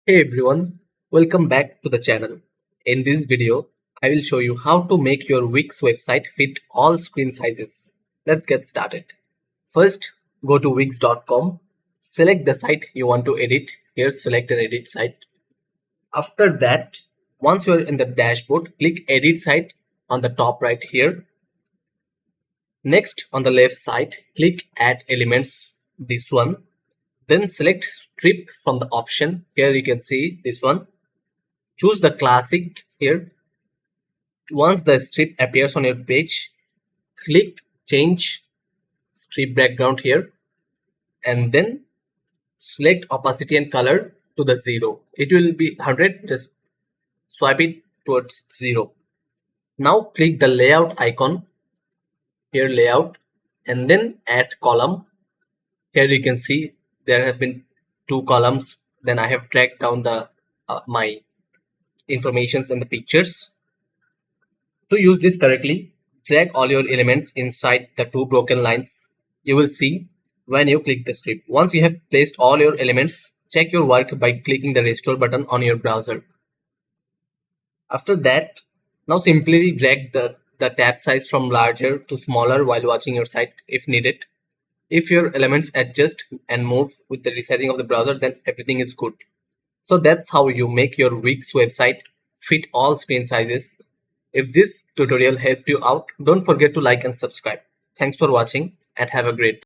Hey everyone, welcome back to the channel. In this video, I will show you how to make your Wix website fit all screen sizes. Let's get started. First, go to wix.com, select the site you want to edit. Here, select an edit site. After that, once you're in the dashboard, click edit site on the top right here. Next, on the left side, click add elements, this one. Then select strip from the option. Here you can see this one. Choose the classic here. Once the strip appears on your page, click change strip background here and then select opacity and color to the 0. It will be 100, just swipe it towards 0. Now click the layout icon here, layout, and then add column. Here you can see there have been 2 columns. Then I have dragged down the my informations and the pictures. To use this correctly, drag all your elements inside the 2 broken lines. You will see when you click the strip. Once you have placed all your elements, check your work by clicking the restore button on your browser. After that, now simply drag the tab size from larger to smaller while watching your site if needed. If your elements adjust and move with the resizing of the browser, then everything is good. So that's how you make your Wix website fit all screen sizes. If this tutorial helped you out, don't forget to like and subscribe. Thanks for watching and have a great day.